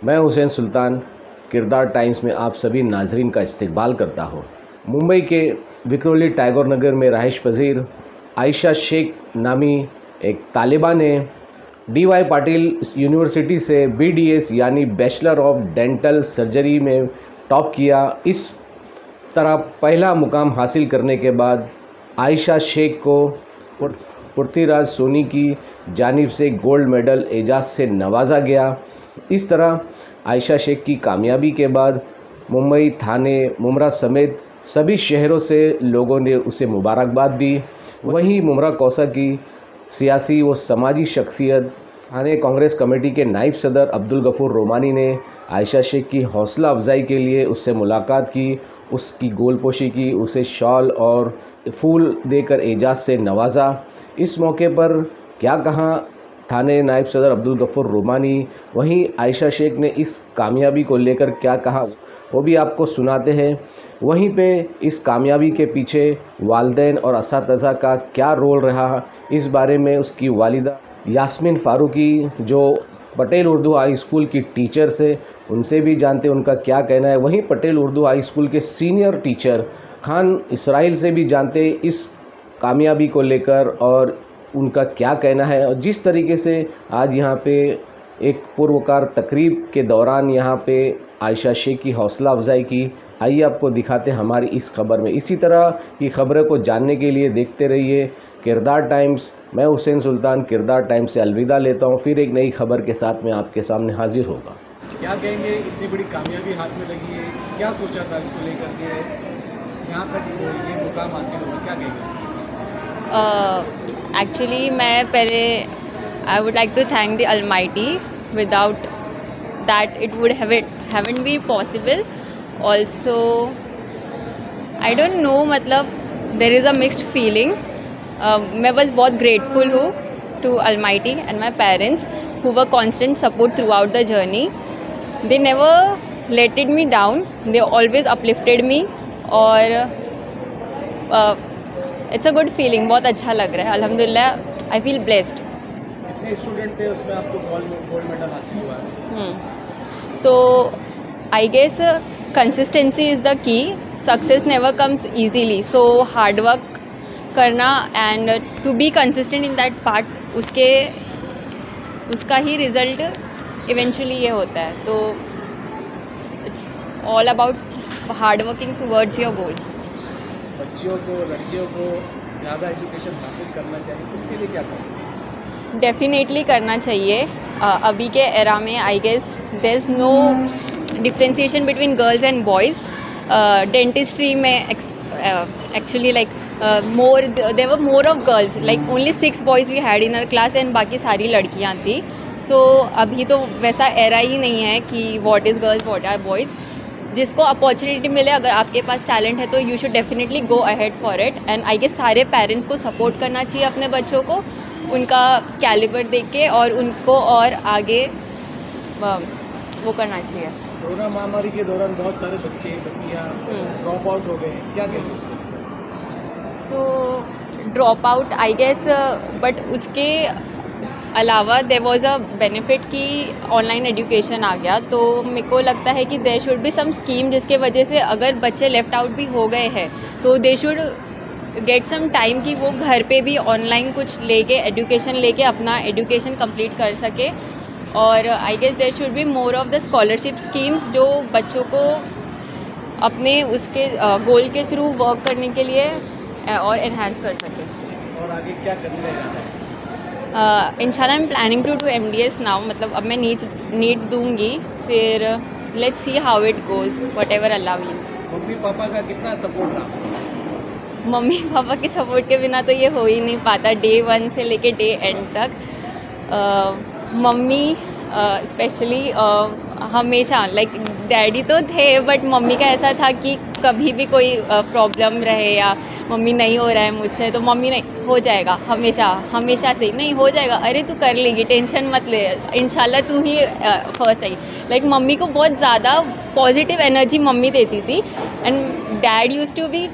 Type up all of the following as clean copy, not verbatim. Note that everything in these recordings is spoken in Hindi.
मैं हुसैन सुल्तान किरदार टाइम्स में आप सभी नाजरीन का इस्तकबाल करता हूँ। मुंबई के विक्रोली टैगोर नगर में रहाइश पजीर आयशा शेख नामी एक तालिबा ने DY पाटिल यूनिवर्सिटी से BDS यानी बैचलर ऑफ डेंटल सर्जरी में टॉप किया। इस तरह पहला मुकाम हासिल करने के बाद आयशा शेख को पृथ्वीराज सोनी की जानिब से गोल्ड मेडल एजाज़ से नवाजा गया। इस तरह आयशा शेख की कामयाबी के बाद मुंबई, थाने, मुमरा समेत सभी शहरों से लोगों ने उसे मुबारकबाद दी। वहीं मुमरा कौसा की सियासी व समाजी शख्सियत थाने कांग्रेस कमेटी के नायब सदर अब्दुल गफूर रोमानी ने आयशा शेख की हौसला अफजाई के लिए उससे मुलाकात की, उसकी गोलपोशी की, उसे शॉल और फूल देकर एजाज़ से नवाजा। इस मौके पर क्या कहा थाने नायब सदर अब्दुल गफूर रोमानी, वहीं आयशा शेख ने इस कामयाबी को लेकर क्या कहा वो भी आपको सुनाते हैं। वहीं पे इस कामयाबी के पीछे वालिदैन और असातिज़ा का क्या रोल रहा, इस बारे में उसकी वालिदा यास्मीन फ़ारूकी जो पटेल उर्दू हाई स्कूल की टीचर से उनसे भी जानते उनका क्या कहना है। वहीं पटेल उर्दू हाई स्कूल के सीनियर टीचर खान इसराइल से भी जानते इस कामयाबी को लेकर और उनका क्या कहना है। और जिस तरीके से आज यहाँ पे एक पुरवकार तकरीब के दौरान यहाँ पे आयशा शेख की हौसला अफजाई की, आइए आपको दिखाते हमारी इस खबर में। इसी तरह की खबरों को जानने के लिए देखते रहिए किरदार टाइम्स। मैं हुसैन सुल्तान किरदार टाइम्स से अलविदा लेता हूँ। फिर एक नई खबर के साथ मैं आपके सामने हाजिर होगा। क्या कहेंगे, इतनी बड़ी कामयाबी हाथ में लगी है, क्या सोचा था इसको लेकर के यहाँ तक ये मुकाम हासिल हुआ, क्या कहेंगे? Actually मैं पहले I would like to thank the Almighty. Without that it would haven't been possible. Also I don't know, मतलब there is a mixed feeling. मैं बस बहुत grateful हूँ to Almighty and my parents who were constant support throughout the journey. They never letted me down. They always uplifted me और इट्स अ गुड फीलिंग, बहुत अच्छा लग रहा है। अल्हम्दुलिल्लाह आई फील ब्लेस्ड। कितने स्टूडेंट थे उसमें आपको गोल्ड मेडल हासिल हुआ है? So I guess consistency is the key. Success never comes easily, so hard work करना and to be consistent in that part, उसका ही रिज़ल्ट इवेंचुअली ये होता है। तो it's all about hard working towards your goals. बच्चियों को, लड़कियों को ज़्यादा एजुकेशन हासिल करना चाहिए, उसके लिए क्या करें? डेफिनेटली करना चाहिए। अभी के एरा में I guess there is no differentiation between girls and boys. Dentistry में actually like there were more of girls, like only 6 boys we had in our class and बाकी सारी लड़कियां थी। सो अभी तो वैसा एरा ही नहीं है कि what is girls what are boys. जिसको अपॉर्चुनिटी मिले, अगर आपके पास टैलेंट है तो you should definitely go ahead for it. And I guess सारे पेरेंट्स को सपोर्ट करना चाहिए अपने बच्चों को, उनका कैलिबर देख के, और उनको और आगे वो करना चाहिए। कोरोना महामारी के दौरान बहुत सारे बच्चियाँ ड्रॉप आउट हो गए, क्या कहेंगे उसको? So drop out I guess, but उसके अलावा देयर वाज अ बेनिफिट कि ऑनलाइन एजुकेशन आ गया। तो मेरे को लगता है कि there should be some scheme जिसके वजह से अगर बच्चे लेफ़्ट आउट भी हो गए हैं तो they should get some time कि वो घर पे भी ऑनलाइन कुछ लेके एजुकेशन लेके अपना एजुकेशन कंप्लीट कर सके। और I guess there should be more of the scholarship schemes जो बच्चों को अपने उसके गोल के थ्रू वर्क करने के लिए और एनहांस कर सके। और आगे क्या करने जा रहे हैं? इंशाल्लाह I am planning to do MDS now, मतलब अब मैं नीट दूंगी, फिर let's see how it goes, whatever Allah wills. Mummy papa का कितना सपोर्ट रहा? मम्मी पापा के सपोर्ट के बिना तो ये हो ही नहीं पाता, डे 1 से लेके डे एंड तक। मम्मी स्पेशली हमेशा, लाइक डैडी तो थे बट मम्मी का ऐसा था कि कभी भी कोई प्रॉब्लम रहे या मम्मी नहीं हो रहा है मुझसे, तो मम्मी नहीं हो जाएगा, हमेशा से नहीं हो जाएगा, अरे तू कर लेगी, टेंशन मत ले, इंशाल्लाह तू ही फर्स्ट आई। लाइक मम्मी को बहुत ज़्यादा पॉजिटिव एनर्जी मम्मी देती थी। And dad use to be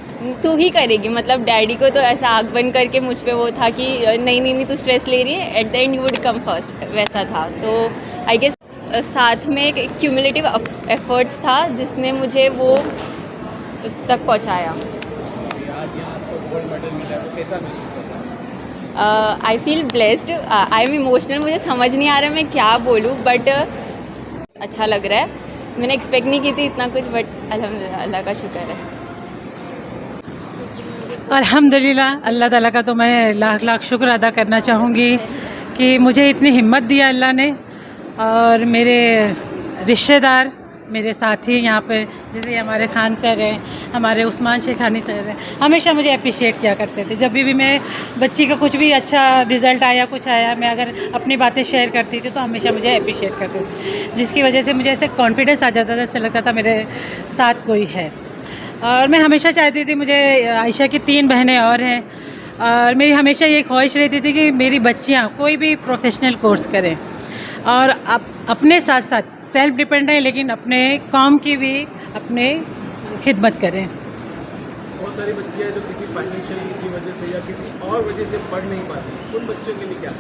तू ही करेगी, मतलब डैडी को तो ऐसा आग बंद करके मुझ पे वो था कि नहीं तू स्ट्रेस ले रही है, at the end you would come first, वैसा था। तो आई गेस साथ में एक क्यूमुलेटिव एफर्ट्स था जिसने मुझे वो उस तक पहुंचाया। अभी आज यहाँ आपको गोल्ड मेडल मिला तो कैसा महसूस कर रहा है? आई feel blessed, I am emotional, मुझे समझ नहीं आ रहा मैं क्या बोलूँ, बट अच्छा लग रहा है। मैंने एक्सपेक्ट नहीं की थी इतना कुछ, बट अल्हम्दुलिल्लाह अल्लाह का शुक्र है। अल्हम्दुलिल्लाह अल्लाह ताला का तो मैं लाख लाख शुक्र अदा करना चाहूँगी कि मुझे इतनी हिम्मत दिया अल्लाह ने, और मेरे रिश्तेदार, मेरे साथी यहाँ पे जैसे हमारे खान सर हैं, हमारे उस्मान शेखानी सर हैं, हमेशा मुझे अप्रिशिएट किया करते थे। जब भी मैं बच्ची का कुछ भी अच्छा रिज़ल्ट आया, कुछ आया, मैं अगर अपनी बातें शेयर करती थी तो हमेशा मुझे अप्रिशिएट करते थे, जिसकी वजह से मुझे ऐसे कॉन्फिडेंस आ जाता था, ऐसा लगता था मेरे साथ कोई है। और मैं हमेशा चाहती थी, मुझे आयशा की 3 बहनें और हैं, और मेरी हमेशा ये ख्वाहिश रहती थी कि मेरी बच्चियाँ कोई भी प्रोफेशनल कोर्स करें और अपने साथ साथ सेल्फ डिपेंड रहें, लेकिन अपने कौम की भी अपने खिदमत करें। बहुत सारी बच्चियाँ जो किसी फाइनेंशियल की वजह से या किसी और वजह से पढ़ नहीं पाती, उन बच्चों के लिए क्या?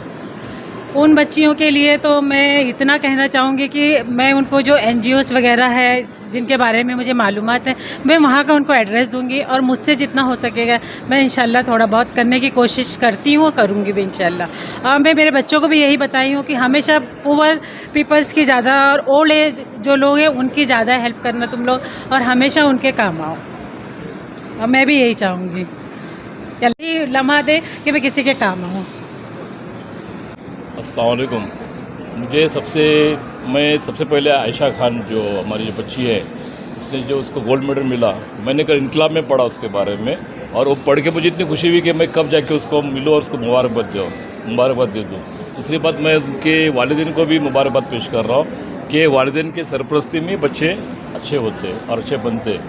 उन बच्चियों के लिए तो मैं इतना कहना चाहूँगी कि मैं उनको जो NGOs वगैरह है जिनके बारे में मुझे मालूमात है, मैं वहाँ का उनको एड्रेस दूँगी, और मुझसे जितना हो सकेगा मैं इंशाल्लाह थोड़ा बहुत करने की कोशिश करती हूँ, करूँगी भी इंशाल्लाह। और मैं मेरे बच्चों को भी यही बताई हूँ कि हमेशा पुअर पीपल्स की ज़्यादा और ओल्ड एज जो लोग हैं उनकी ज़्यादा हेल्प करना तुम लोग, और हमेशा उनके काम आओ। और मैं भी यही चाहूँगी, यही लम्हा दे कि मैं किसी के काम आऊँ। अस्सलाम वालेकुम। मैं सबसे पहले आयशा खान जो हमारी जो बच्ची है, उसने जो उसको गोल्ड मेडल मिला, मैंने कल इनकलाब में पढ़ा उसके बारे में, और वो पढ़ के मुझे इतनी खुशी हुई कि मैं कब जाके उसको मिलूँ और उसको मुबारकबाद दे दूँ। दूसरी बात, मैं उनके वालिदैन को भी मुबारकबाद पेश कर रहा हूँ कि वालिदैन के सरपरस्ती में बच्चे अच्छे होते और अच्छे बनते।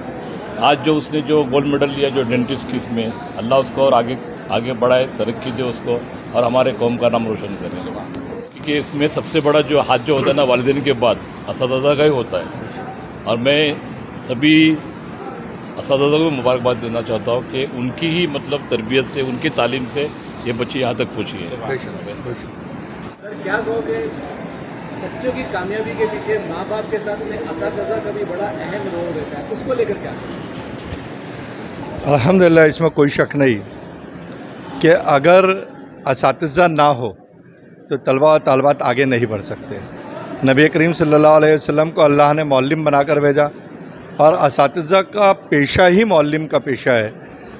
आज जो उसने जो गोल्ड मेडल लिया जो डेंटिस्ट की, इसमें अल्लाह उसको और आगे बढ़ाए, तरक्की दे उसको, और हमारे कौम का नाम रोशन करें। क्योंकि इसमें सबसे बड़ा जो हाथ जो होता है ना, वालिदैन के बाद असातिज़ा का ही होता है। और मैं सभी असातिज़ा को मुबारकबाद देना चाहता हूँ कि उनकी ही मतलब तरबियत से, उनकी तालीम से ये बच्ची यहाँ तक पहुँची है। सर क्या कहोगे, बच्चों की कामयाबी के पीछे माँ बाप के साथ में असातिज़ा का भी बड़ा अहम रोल रहता है, उसको लेकर क्या? अल्हम्दुलिल्लाह, इसमें कोई शक नहीं कि अगर असातिज़ा ना हो तो तलबा और तालिबात आगे नहीं बढ़ सकते। नबी करीम सल्लल्लाहु अलैहि वसल्लम को अल्लाह ने मौल्लिम बनाकर भेजा, और असातिज़ा का पेशा ही मौल्लिम का पेशा है।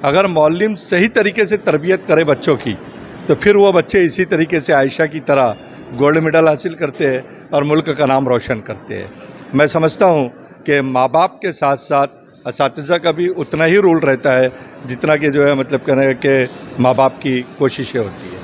अगर मौल्लिम सही तरीके से तरबियत करे बच्चों की, तो फिर वो बच्चे इसी तरीके से आयशा की तरह गोल्ड मेडल हासिल करते हैं और मुल्क का नाम रोशन करते हैं। मैं समझता हूँ कि माँ बाप के साथ साथ असातिज़ा का भी उतना ही रोल रहता है जितना कि जो है मतलब कहने कि माँ बाप की कोशिशें होती है।